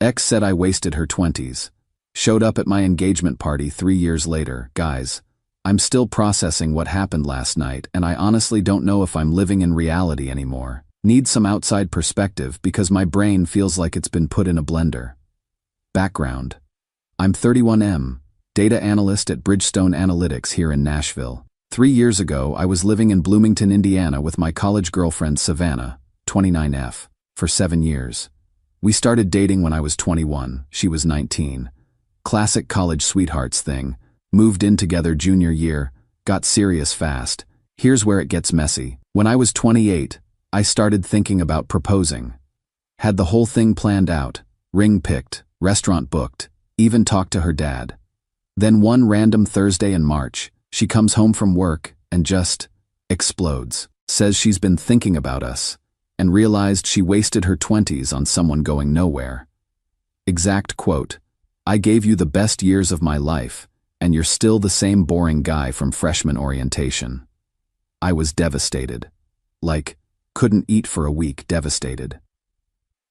Ex said I wasted her 20s. Showed up at my engagement party 3 years later. Guys, I'm still processing what happened last night, and I honestly don't know if I'm living in reality anymore. Need some outside perspective because my brain feels like it's been put in a blender. Background. I'm 31M, data analyst at Bridgestone Analytics here in Nashville. 3 years ago, I was living in Bloomington, Indiana with my college girlfriend Savannah, 29F, for 7 years. We started dating when I was 21, she was 19. Classic college sweethearts thing. Moved in together junior year, got serious fast. Here's where it gets messy. When I was 28, I started thinking about proposing. Had the whole thing planned out, ring picked, restaurant booked, even talked to her dad. Then one random Thursday in March, she comes home from work and just explodes. Says she's been thinking about us and realized she wasted her 20s on someone going nowhere. Exact quote, "I gave you the best years of my life, and you're still the same boring guy from freshman orientation." I was devastated. Like, couldn't eat for a week, devastated.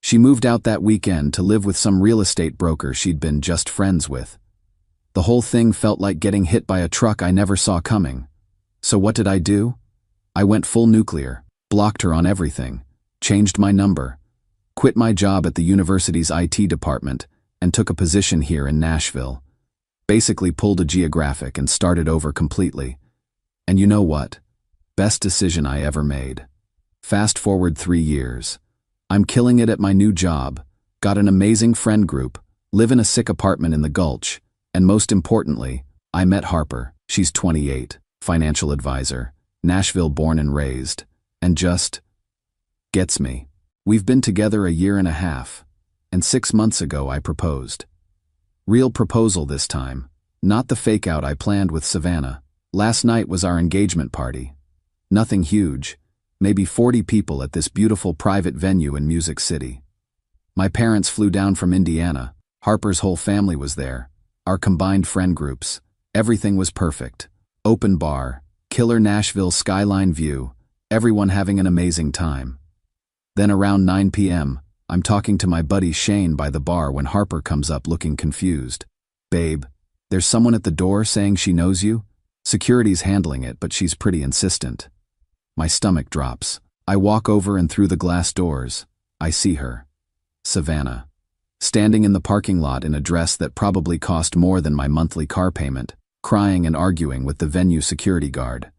She moved out that weekend to live with some real estate broker she'd been just friends with. The whole thing felt like getting hit by a truck I never saw coming. So what did I do? I went full nuclear, blocked her on everything, changed my number, quit my job at the university's IT department, and took a position here in Nashville. Basically pulled a geographic and started over completely. And you know what? Best decision I ever made. Fast forward 3 years. I'm killing it at my new job, got an amazing friend group, live in a sick apartment in the Gulch, and most importantly, I met Harper. She's 28, financial advisor, Nashville born and raised, and just gets me. We've been together a year and a half, and 6 months ago I proposed. Real proposal this time, not the fake out I planned with Savannah. Last night was our engagement party. Nothing huge, maybe 40 people at this beautiful private venue in Music City. My parents flew down from Indiana, Harper's whole family was there, our combined friend groups. Everything was perfect. Open bar, killer Nashville skyline view, everyone having an amazing time. Then around 9 p.m., I'm talking to my buddy Shane by the bar when Harper comes up looking confused. "Babe, there's someone at the door saying she knows you?" Security's handling it, but she's pretty insistent. My stomach drops. I walk over and through the glass doors, I see her. Savannah. Standing in the parking lot in a dress that probably cost more than my monthly car payment, crying and arguing with the venue security guard.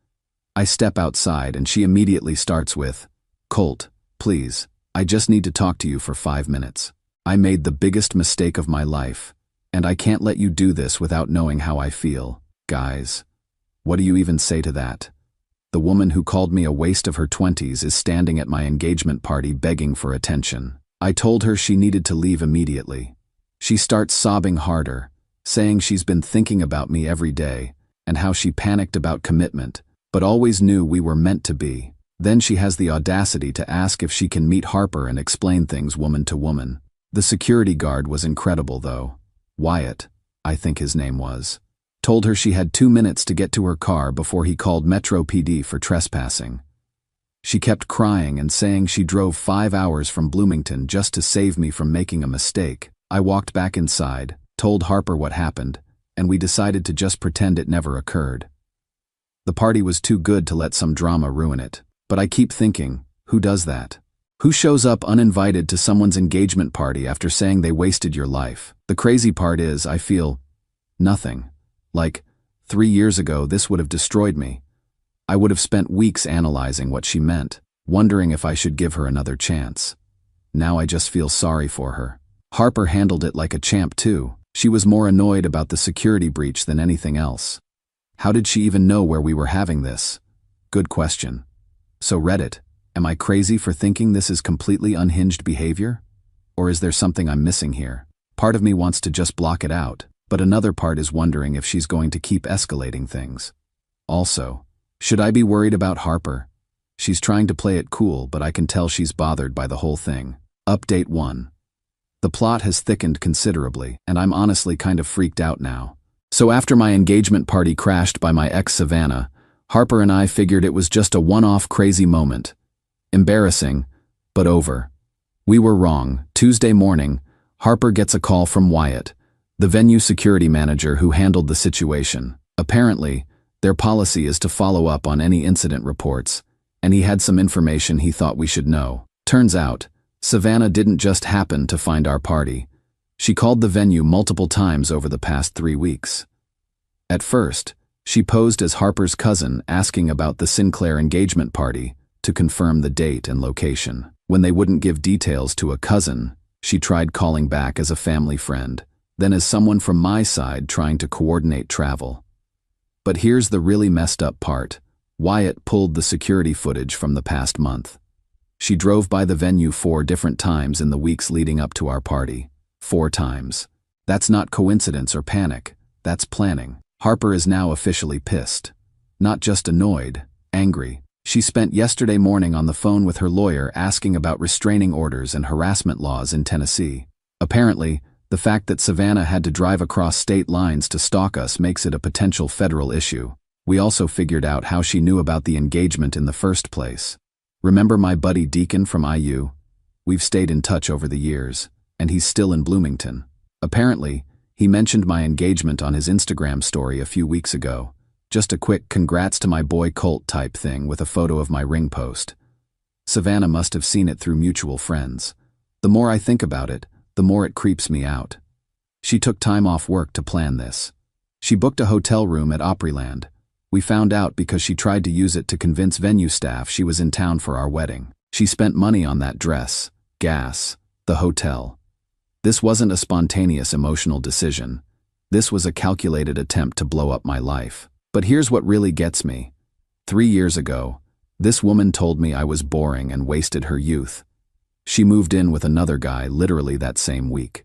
I step outside and she immediately starts with, "Colt, please, I just need to talk to you for 5 minutes. I made the biggest mistake of my life, and I can't let you do this without knowing how I feel." Guys, what do you even say to that? The woman who called me a waste of her 20s is standing at my engagement party begging for attention. I told her she needed to leave immediately. She starts sobbing harder, saying she's been thinking about me every day, and how she panicked about commitment, but always knew we were meant to be. Then she has the audacity to ask if she can meet Harper and explain things woman to woman. The security guard was incredible though. Wyatt, I think his name was. Told her she had 2 minutes to get to her car before he called Metro PD for trespassing. She kept crying and saying she drove 5 hours from Bloomington just to save me from making a mistake. I walked back inside, told Harper what happened, and we decided to just pretend it never occurred. The party was too good to let some drama ruin it. But I keep thinking, who does that? Who shows up uninvited to someone's engagement party after saying they wasted your life? The crazy part is, I feel nothing. Like, 3 years ago this would have destroyed me. I would have spent weeks analyzing what she meant, wondering if I should give her another chance. Now I just feel sorry for her. Harper handled it like a champ too. She was more annoyed about the security breach than anything else. How did she even know where we were having this? Good question. So Reddit, am I crazy for thinking this is completely unhinged behavior? Or is there something I'm missing here? Part of me wants to just block it out, but another part is wondering if she's going to keep escalating things. Also, should I be worried about Harper? She's trying to play it cool, but I can tell she's bothered by the whole thing. Update 1. The plot has thickened considerably, and I'm honestly kind of freaked out now. So after my engagement party crashed by my ex Savannah, Harper and I figured it was just a one-off crazy moment. Embarrassing, but over. We were wrong. Tuesday morning, Harper gets a call from Wyatt, the venue security manager who handled the situation. Apparently, their policy is to follow up on any incident reports, and he had some information he thought we should know. Turns out, Savannah didn't just happen to find our party. She called the venue multiple times over the past 3 weeks. At first, she posed as Harper's cousin asking about the Sinclair engagement party to confirm the date and location. When they wouldn't give details to a cousin, she tried calling back as a family friend, then as someone from my side trying to coordinate travel. But here's the really messed up part. Wyatt pulled the security footage from the past month. She drove by the venue 4 different times in the weeks leading up to our party. 4 times. That's not coincidence or panic. That's planning. Harper is now officially pissed. Not just annoyed, angry. She spent yesterday morning on the phone with her lawyer asking about restraining orders and harassment laws in Tennessee. Apparently, the fact that Savannah had to drive across state lines to stalk us makes it a potential federal issue. We also figured out how she knew about the engagement in the first place. Remember my buddy Deacon from IU? We've stayed in touch over the years, and he's still in Bloomington. Apparently, he mentioned my engagement on his Instagram story a few weeks ago. Just a quick congrats to my boy Colt type thing with a photo of my ring post. Savannah must have seen it through mutual friends. The more I think about it, the more it creeps me out. She took time off work to plan this. She booked a hotel room at Opryland. We found out because she tried to use it to convince venue staff she was in town for our wedding. She spent money on that dress, gas, the hotel. This wasn't a spontaneous emotional decision. This was a calculated attempt to blow up my life. But here's what really gets me. 3 years ago, this woman told me I was boring and wasted her youth. She moved in with another guy literally that same week.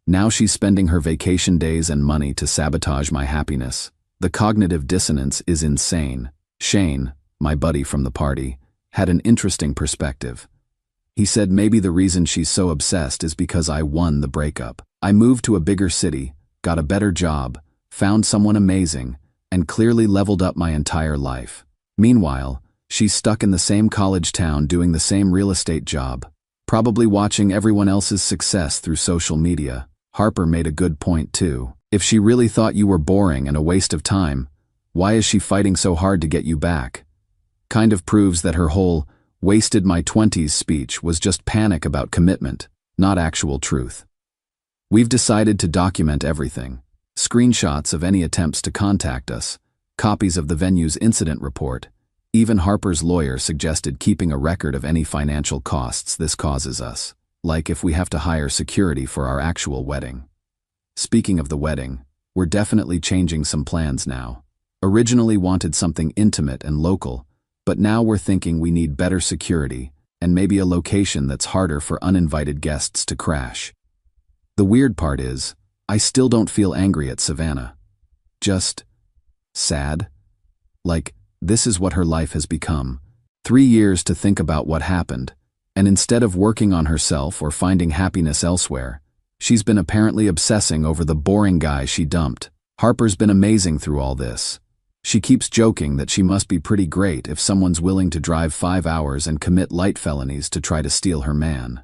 Now she's spending her vacation days and money to sabotage my happiness. The cognitive dissonance is insane. Shane, my buddy from the party, had an interesting perspective. He said maybe the reason she's so obsessed is because I won the breakup. I moved to a bigger city, got a better job, found someone amazing, and clearly leveled up my entire life. Meanwhile, she's stuck in the same college town doing the same real estate job, probably watching everyone else's success through social media. Harper made a good point too. If she really thought you were boring and a waste of time, why is she fighting so hard to get you back? Kind of proves that her whole "wasted my 20s" speech was just panic about commitment, not actual truth. We've decided to document everything. Screenshots of any attempts to contact us, copies of the venue's incident report. Even Harper's lawyer suggested keeping a record of any financial costs this causes us, like if we have to hire security for our actual wedding. Speaking of the wedding, we're definitely changing some plans now. Originally wanted something intimate and local, but now we're thinking we need better security and maybe a location that's harder for uninvited guests to crash. The weird part is, I still don't feel angry at Savannah. Just sad. Like, this is what her life has become. 3 years to think about what happened, and instead of working on herself or finding happiness elsewhere, she's been apparently obsessing over the boring guy she dumped. Harper's been amazing through all this. She keeps joking that she must be pretty great if someone's willing to drive 5 hours and commit light felonies to try to steal her man.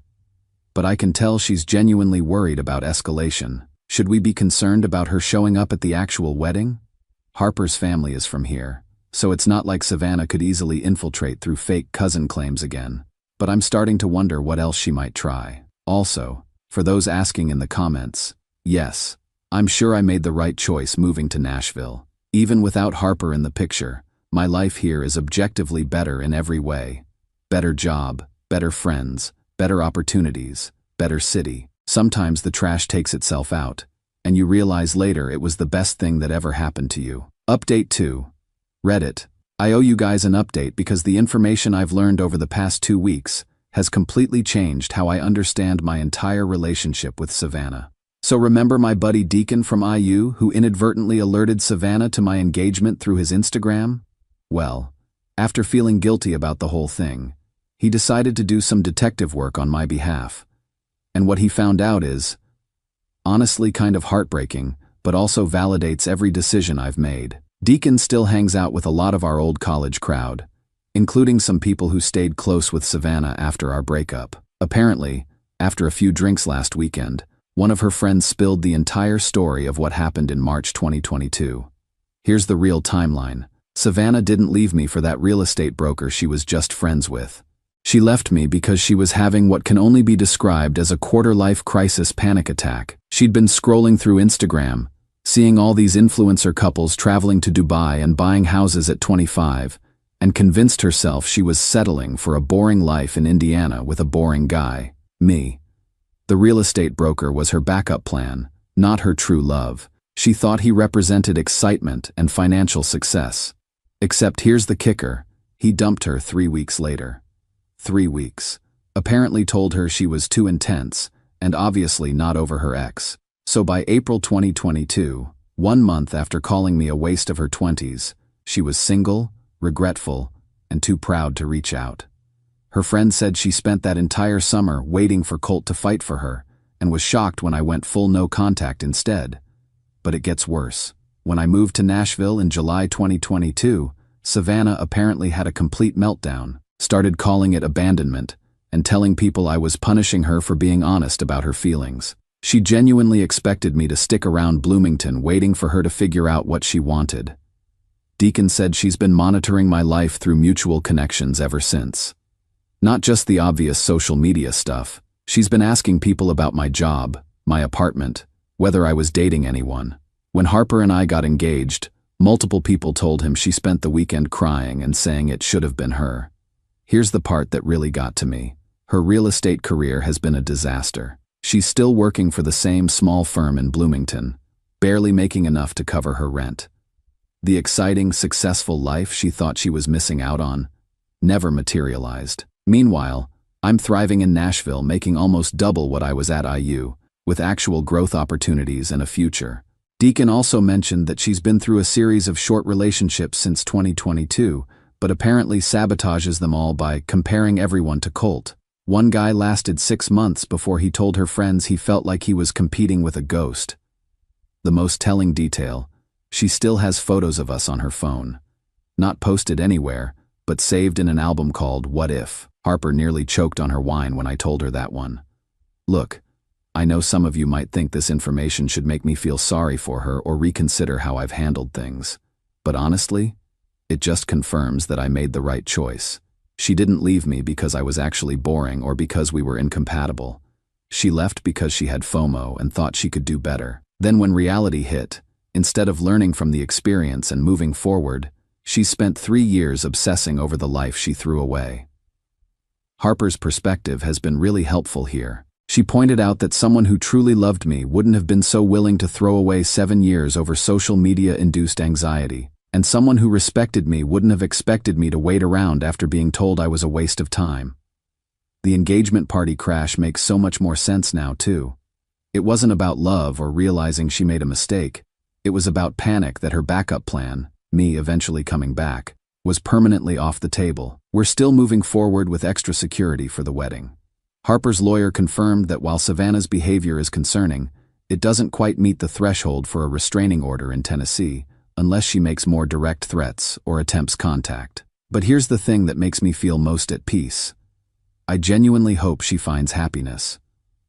But I can tell she's genuinely worried about escalation. Should we be concerned about her showing up at the actual wedding? Harper's family is from here, so it's not like Savannah could easily infiltrate through fake cousin claims again. But I'm starting to wonder what else she might try. Also, for those asking in the comments, yes, I'm sure I made the right choice moving to Nashville. Even without Harper in the picture, my life here is objectively better in every way. Better job, better friends, better opportunities, better city. Sometimes the trash takes itself out, and you realize later it was the best thing that ever happened to you. Update 2. Reddit. I owe you guys an update because the information I've learned over the past 2 weeks has completely changed how I understand my entire relationship with Savannah. So remember my buddy Deacon from IU who inadvertently alerted Savannah to my engagement through his Instagram? Well, after feeling guilty about the whole thing, he decided to do some detective work on my behalf. And what he found out is, honestly kind of heartbreaking, but also validates every decision I've made. Deacon still hangs out with a lot of our old college crowd, including some people who stayed close with Savannah after our breakup. Apparently, after a few drinks last weekend, One of her friends spilled the entire story of what happened in March 2022. Here's the real timeline. Savannah didn't leave me for that real estate broker she was just friends with. She left me because she was having what can only be described as a quarter-life crisis panic attack. She'd been scrolling through Instagram, seeing all these influencer couples traveling to Dubai and buying houses at 25, and convinced herself she was settling for a boring life in Indiana with a boring guy, me. The real estate broker was her backup plan, not her true love. She thought he represented excitement and financial success. Except here's the kicker, he dumped her 3 weeks later. 3 weeks. Apparently told her she was too intense, and obviously not over her ex. So by April 2022, 1 month after calling me a waste of her 20s, she was single, regretful, and too proud to reach out. Her friend said she spent that entire summer waiting for Colt to fight for her, and was shocked when I went full no contact instead. But it gets worse. When I moved to Nashville in July 2022, Savannah apparently had a complete meltdown, started calling it abandonment, and telling people I was punishing her for being honest about her feelings. She genuinely expected me to stick around Bloomington waiting for her to figure out what she wanted. Deacon said she's been monitoring my life through mutual connections ever since. Not just the obvious social media stuff. She's been asking people about my job, my apartment, whether I was dating anyone. When Harper and I got engaged, multiple people told him she spent the weekend crying and saying it should have been her. Here's the part that really got to me. Her real estate career has been a disaster. She's still working for the same small firm in Bloomington, barely making enough to cover her rent. The exciting, successful life she thought she was missing out on never materialized. Meanwhile, I'm thriving in Nashville, making almost double what I was at IU, with actual growth opportunities and a future. Deacon also mentioned that she's been through a series of short relationships since 2022, but apparently sabotages them all by comparing everyone to Colt. One guy lasted 6 months before he told her friends he felt like he was competing with a ghost. The most telling detail, she still has photos of us on her phone. Not posted anywhere, but saved in an album called What If. Harper nearly choked on her wine when I told her that one. Look, I know some of you might think this information should make me feel sorry for her or reconsider how I've handled things. But honestly, it just confirms that I made the right choice. She didn't leave me because I was actually boring or because we were incompatible. She left because she had FOMO and thought she could do better. Then when reality hit, instead of learning from the experience and moving forward, she spent 3 years obsessing over the life she threw away. Harper's perspective has been really helpful here. She pointed out that someone who truly loved me wouldn't have been so willing to throw away 7 years over social media-induced anxiety, and someone who respected me wouldn't have expected me to wait around after being told I was a waste of time. The engagement party crash makes so much more sense now, too. It wasn't about love or realizing she made a mistake. It was about panic that her backup plan, me eventually coming back, was permanently off the table. We're still moving forward with extra security for the wedding. Harper's lawyer confirmed that while Savannah's behavior is concerning, it doesn't quite meet the threshold for a restraining order in Tennessee, unless she makes more direct threats or attempts contact. But here's the thing that makes me feel most at peace. I genuinely hope she finds happiness.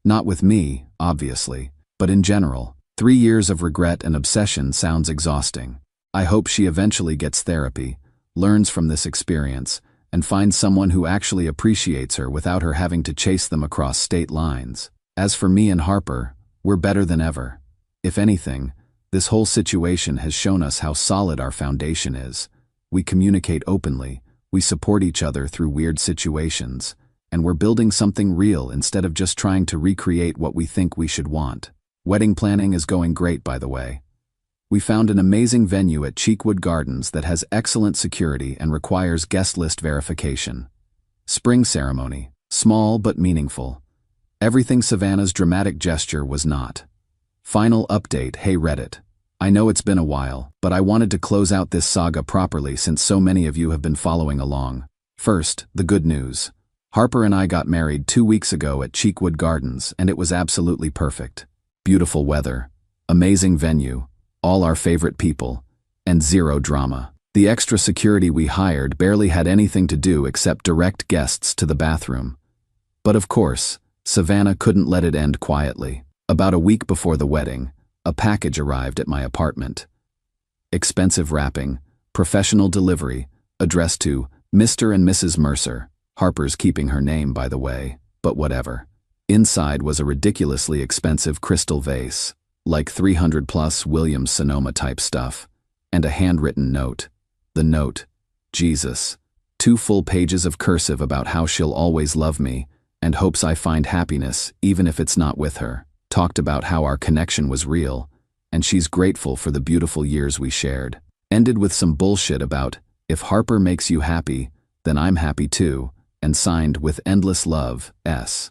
Not with me, obviously, but in general. 3 years of regret and obsession sounds exhausting. I hope she eventually gets therapy, learns from this experience, and finds someone who actually appreciates her without her having to chase them across state lines. As for me and Harper, we're better than ever. If anything, this whole situation has shown us how solid our foundation is. We communicate openly, we support each other through weird situations, and we're building something real instead of just trying to recreate what we think we should want. Wedding planning is going great, by the way. We found an amazing venue at Cheekwood Gardens that has excellent security and requires guest list verification. Spring ceremony, small but meaningful. Everything Savannah's dramatic gesture was not. Final update. Hey Reddit. I know it's been a while, but I wanted to close out this saga properly since so many of you have been following along. First, the good news. Harper and I got married 2 weeks ago at Cheekwood Gardens, and it was absolutely perfect. Beautiful weather, amazing venue, all our favorite people, and zero drama. The extra security we hired barely had anything to do except direct guests to the bathroom. But of course, Savannah couldn't let it end quietly. About a week before the wedding, a package arrived at my apartment. Expensive wrapping, professional delivery, addressed to Mr. and Mrs. Mercer. Harper's keeping her name, by the way, but whatever. Inside was a ridiculously expensive crystal vase, like 300 plus Williams Sonoma type stuff, and a handwritten note. The note, Jesus. 2 full pages of cursive about how she'll always love me and hopes I find happiness even if it's not with her. Talked about how our connection was real, and she's grateful for the beautiful years we shared. Ended with some bullshit about, if Harper makes you happy, then I'm happy too, and signed with endless love, S.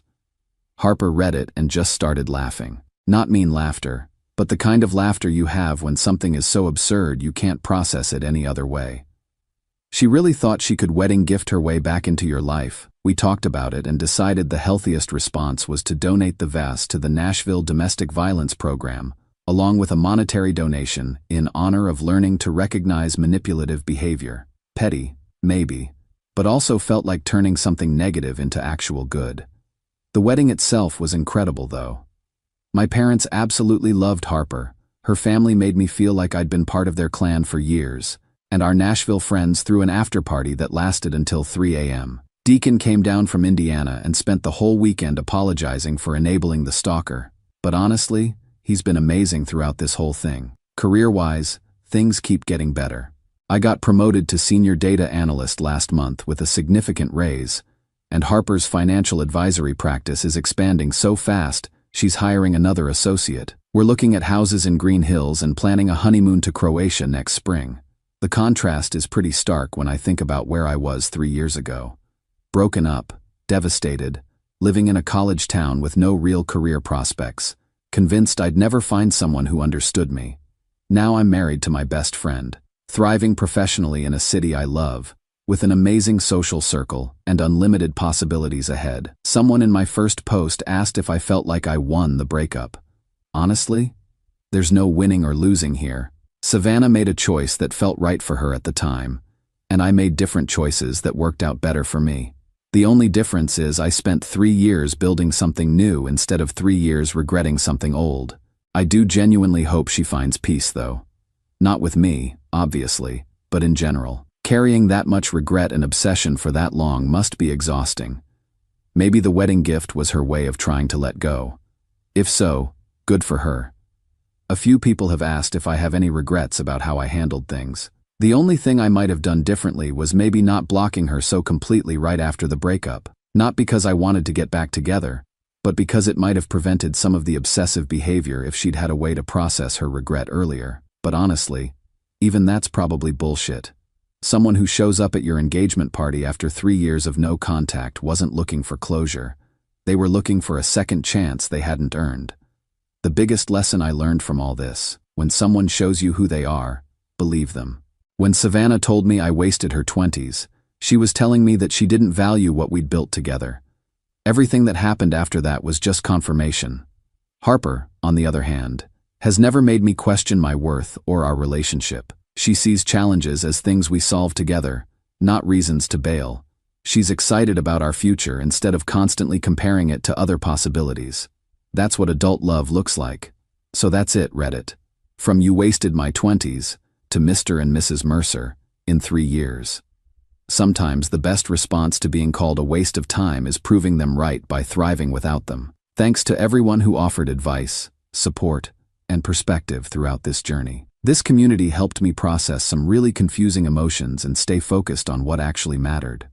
Harper read it and just started laughing. Not mean laughter, but the kind of laughter you have when something is so absurd you can't process it any other way. She really thought she could wedding gift her way back into your life. We talked about it and decided the healthiest response was to donate the vase to the Nashville Domestic Violence Program, along with a monetary donation in honor of learning to recognize manipulative behavior. Petty, maybe, but also felt like turning something negative into actual good. The wedding itself was incredible, though. My parents absolutely loved Harper. Her family made me feel like I'd been part of their clan for years, and our Nashville friends threw an after-party that lasted until 3 a.m. Deacon came down from Indiana and spent the whole weekend apologizing for enabling the stalker. But honestly, he's been amazing throughout this whole thing. Career-wise, things keep getting better. I got promoted to senior data analyst last month with a significant raise, and Harper's financial advisory practice is expanding so fast, she's hiring another associate. We're looking at houses in Green Hills and planning a honeymoon to Croatia next spring. The contrast is pretty stark when I think about where I was 3 years ago. Broken up, devastated, living in a college town with no real career prospects, convinced I'd never find someone who understood me. Now I'm married to my best friend, thriving professionally in a city I love, with an amazing social circle and unlimited possibilities ahead. Someone in my first post asked if I felt like I won the breakup. Honestly, there's no winning or losing here. Savannah made a choice that felt right for her at the time, and I made different choices that worked out better for me. The only difference is I spent 3 years building something new instead of 3 years regretting something old. I do genuinely hope she finds peace, though. Not with me, obviously, but in general. Carrying that much regret and obsession for that long must be exhausting. Maybe the wedding gift was her way of trying to let go. If so, good for her. A few people have asked if I have any regrets about how I handled things. The only thing I might have done differently was maybe not blocking her so completely right after the breakup. Not because I wanted to get back together, but because it might have prevented some of the obsessive behavior if she'd had a way to process her regret earlier. But honestly, even that's probably bullshit. Someone who shows up at your engagement party after 3 years of no contact wasn't looking for closure. They were looking for a second chance they hadn't earned. The biggest lesson I learned from all this: when someone shows you who they are, believe them. When Savannah told me I wasted her 20s, she was telling me that she didn't value what we'd built together. Everything that happened after that was just confirmation. Harper, on the other hand, has never made me question my worth or our relationship. She sees challenges as things we solve together, not reasons to bail. She's excited about our future instead of constantly comparing it to other possibilities. That's what adult love looks like. So that's it, Reddit. From "You wasted my 20s" to Mr. and Mrs. Mercer in 3 years. Sometimes the best response to being called a waste of time is proving them right by thriving without them. Thanks to everyone who offered advice, support, and perspective throughout this journey. This community helped me process some really confusing emotions and stay focused on what actually mattered.